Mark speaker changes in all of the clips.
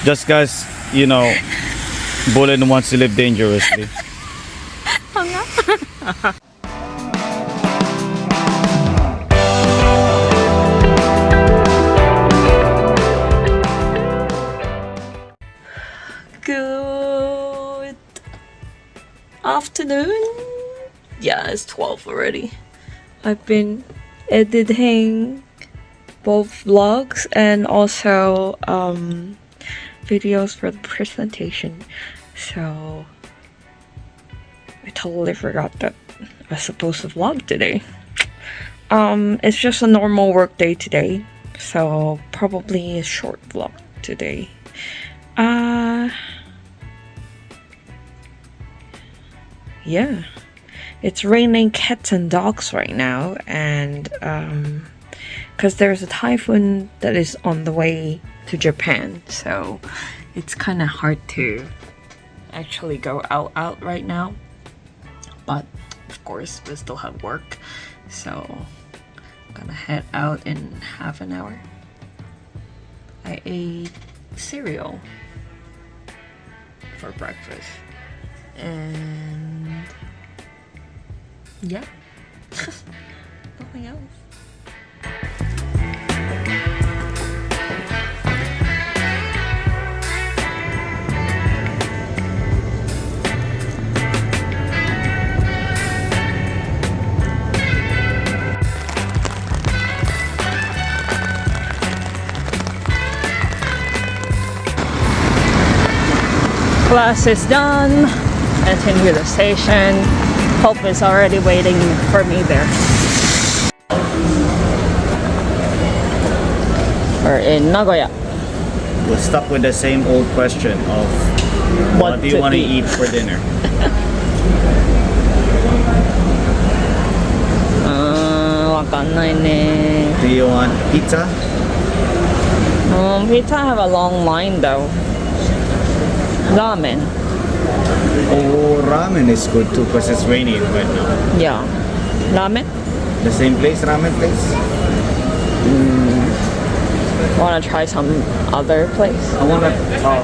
Speaker 1: Just guys, you know, Bullen wants to live dangerously.
Speaker 2: Good afternoon. Yeah, it's 12 already. I've been editing both vlogs and also videos for the presentation. So I totally forgot that I was supposed to vlog today. It's just a normal work day today, so probably a short vlog today. Yeah, it's raining cats and dogs right now, and because there's a typhoon that is on the way to Japan, so it's kind of hard to actually go out right now. But of course, we still have work, so I'm gonna head out in half an hour. I ate cereal for breakfast, and yeah, nothing else. Class is done. Heading to the station. Hope is already waiting for me there. We're in Nagoya.
Speaker 1: We're stuck with the same old question of what do you want to eat for dinner? Do you want pizza?
Speaker 2: Pizza have a long line though. Ramen.
Speaker 1: Oh, ramen is good too because it's raining right now.
Speaker 2: Yeah. Ramen?
Speaker 1: The same place, ramen place?
Speaker 2: Wanna try some other place?
Speaker 1: I wanna,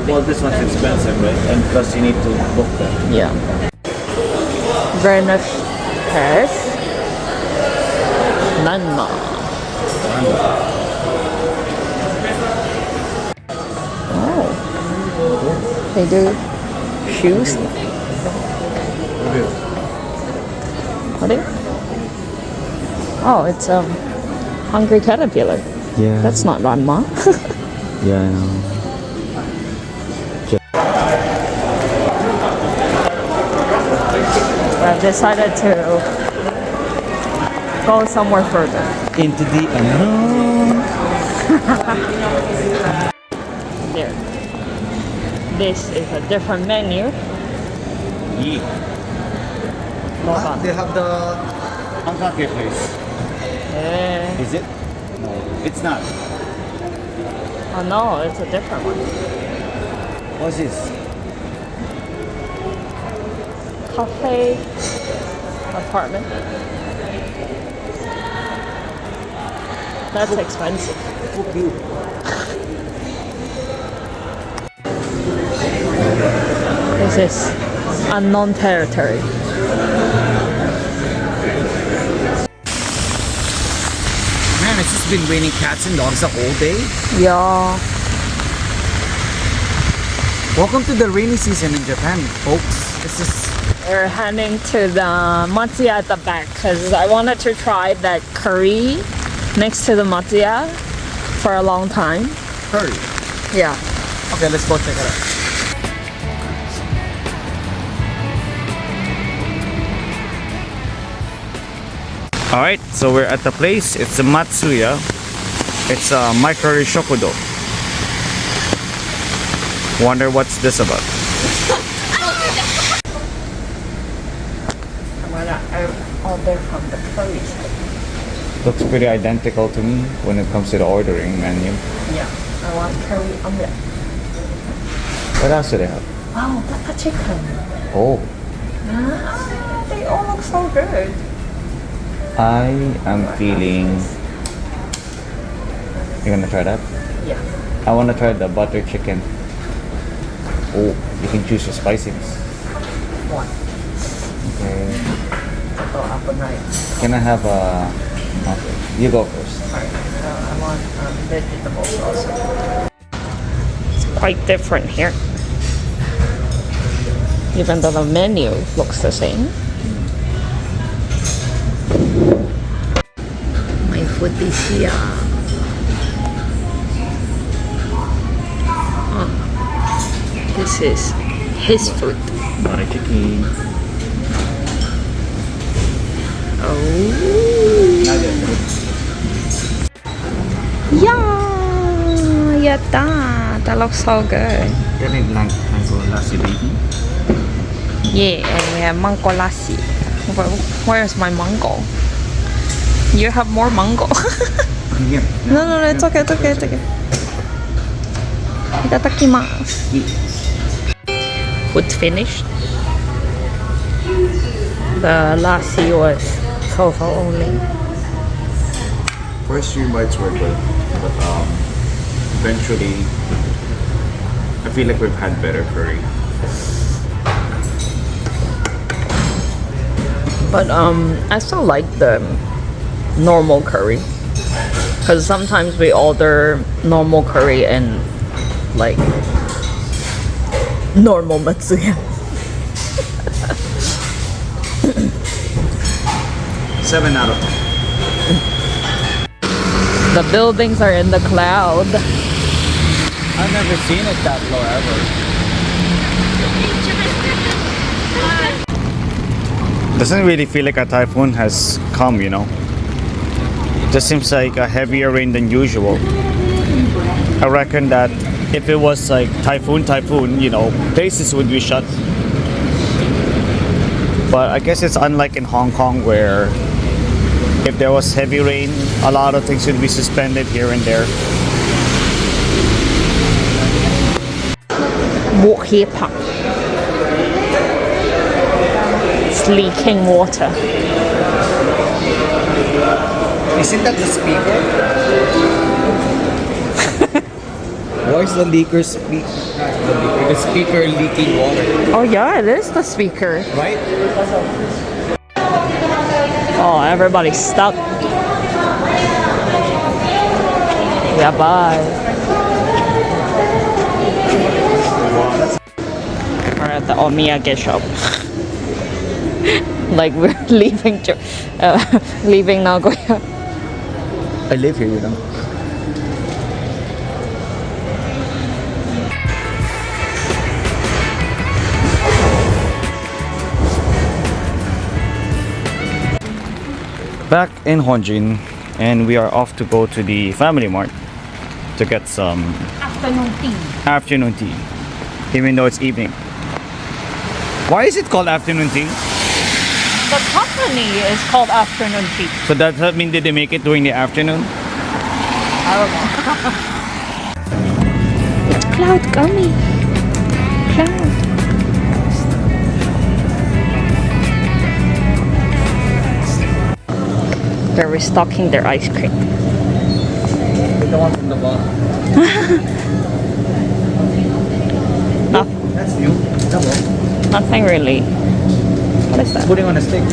Speaker 1: well this one's expensive, right? And plus you need to book that.
Speaker 2: Yeah. Venice Paris. Nanma. Oh. They do shoes? What is it? Oh, it's Hungry Caterpillar.
Speaker 1: Yeah.
Speaker 2: That's not Ranma.
Speaker 1: Yeah, I know.
Speaker 2: I've decided to go somewhere further.
Speaker 1: Into the unknown.
Speaker 2: There. This is a different menu.
Speaker 1: Yeah. They have the Ankake place.
Speaker 2: Yeah.
Speaker 1: Is it? No, it's not.
Speaker 2: Oh no, it's a different one.
Speaker 1: What's this?
Speaker 2: Cafe apartment. That's expensive.
Speaker 1: So cute.
Speaker 2: This is unknown territory.
Speaker 1: Man, it's just been raining cats and dogs the whole day.
Speaker 2: Yeah.
Speaker 1: Welcome to the rainy season in Japan, folks. This is...
Speaker 2: We're heading to the Matsuya at the back because I wanted to try that curry next to the Matsuya for a long time.
Speaker 1: Curry?
Speaker 2: Yeah.
Speaker 1: Okay, let's go check it out. Alright, so we're at the place. It's a Matsuya. It's a micro shokudo. Wonder what's this about.
Speaker 2: I'm gonna order from the curry side.
Speaker 1: Looks pretty identical to me when it comes to the ordering menu.
Speaker 2: Yeah. I want curry omelette.
Speaker 1: What else do they have?
Speaker 2: Wow, butter chicken.
Speaker 1: Oh,
Speaker 2: They all look so good.
Speaker 1: I am feeling... You're gonna try that?
Speaker 2: Yeah.
Speaker 1: I wanna try the butter chicken. Oh, you can choose your spiciness.
Speaker 2: One.
Speaker 1: Okay.
Speaker 2: Go up and right.
Speaker 1: Can I have a... Okay, you go first.
Speaker 2: Alright, I want vegetables also. It's quite different here. Even though the menu looks the same. My food is here. Oh, this is his food.
Speaker 1: Butter chicken.
Speaker 2: Oh. Yeah, yatta. That looks so good.
Speaker 1: Can I mango lassi baby?
Speaker 2: Yeah, and we have mango lassi. Where's my mango? You have more mango.
Speaker 1: Here.
Speaker 2: No, it's okay, it's okay, it's okay. Itadakimasu. Food finished. The lassi was so only.
Speaker 1: First 3 bites were good, but eventually, I feel like we've had better curry.
Speaker 2: But I still like the normal curry. Because sometimes we order normal curry and like normal matsuya.
Speaker 1: 7 out of 10.
Speaker 2: The buildings are in the cloud.
Speaker 1: I've never seen it that low ever. Doesn't really feel like a typhoon has come, you know. Just seems like a heavier rain than usual. I reckon that if it was like typhoon, you know, places would be shut. But I guess it's unlike in Hong Kong where if there was heavy rain, a lot of things would be suspended here and there.
Speaker 2: Walk here park. It's leaking water.
Speaker 1: Isn't that the speaker? Why is the the speaker leaking water?
Speaker 2: Oh yeah, it is the speaker.
Speaker 1: Right?
Speaker 2: Oh, everybody's stuck. Yeah, bye. We're at the omiyage shop. Like we're leaving Nagoya.
Speaker 1: I live here, you know. Back in Honjin, and we are off to go to the Family Mart to get some afternoon tea, even though it's evening. Why is it called afternoon tea?
Speaker 2: The company is called Afternoon Tea.
Speaker 1: So does that mean that they make it during the afternoon?
Speaker 2: I don't know. It's cloud gummy. Cloud. They're restocking their ice cream.
Speaker 1: The one from the bottom.
Speaker 2: No,
Speaker 1: That's new. Double.
Speaker 2: nothing really. What is that?
Speaker 1: Putting on a stick.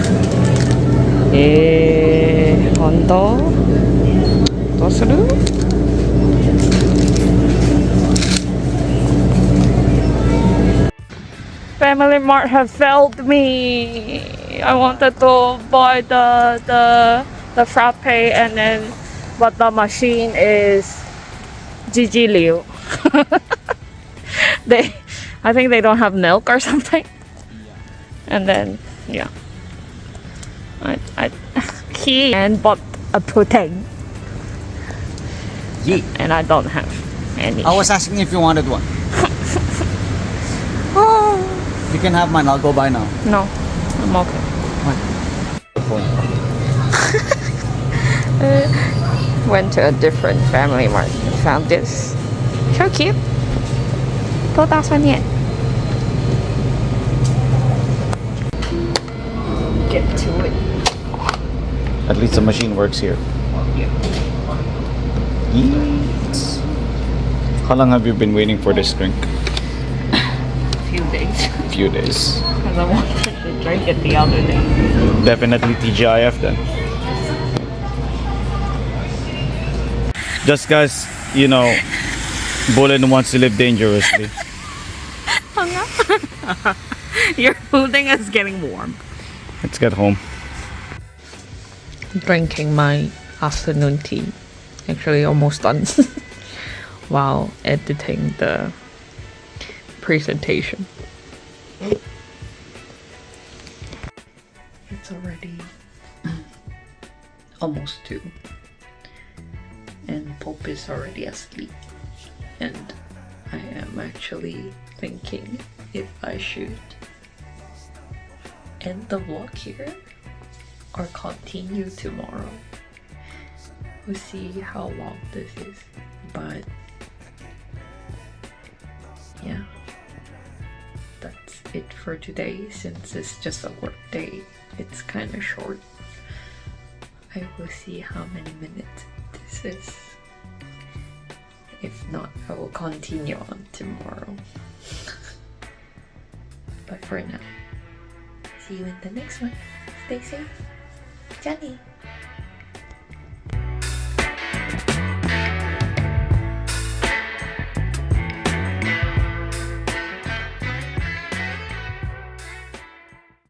Speaker 2: Hondo? Dosuru? Family Mart have failed me. I wanted to buy the frappe and then, but the machine is Gigi Liu. I think they don't have milk or something. And then, yeah. I he and bought a pudding.
Speaker 1: Yeah.
Speaker 2: And I don't have any.
Speaker 1: I was asking if you wanted one.
Speaker 2: Oh,
Speaker 1: You can have mine. I'll go buy now.
Speaker 2: no, I'm okay. Went to a different Family Mart and found this. So cute. 2,000 yen. Get to it.
Speaker 1: At least the machine works here. Yes. How long have you been waiting for this drink?
Speaker 2: few days.
Speaker 1: Few days.
Speaker 2: Because I wanted to drink it the other day.
Speaker 1: Definitely TGIF then. Just guys, you know, Bullen wants to live dangerously.
Speaker 2: Your pudding is getting warm.
Speaker 1: Let's get home.
Speaker 2: Drinking my afternoon tea. Actually almost done. While editing the presentation. It's already almost 2. And Pope is already asleep. And I am actually thinking if I should end the vlog here or continue tomorrow. We'll see how long this is, but yeah, that's it for today. Since it's just a work day, it's kind of short. I will see how many minutes this is. If not, I will continue on tomorrow. But for now, see you in the next one. Stay safe. Johnny.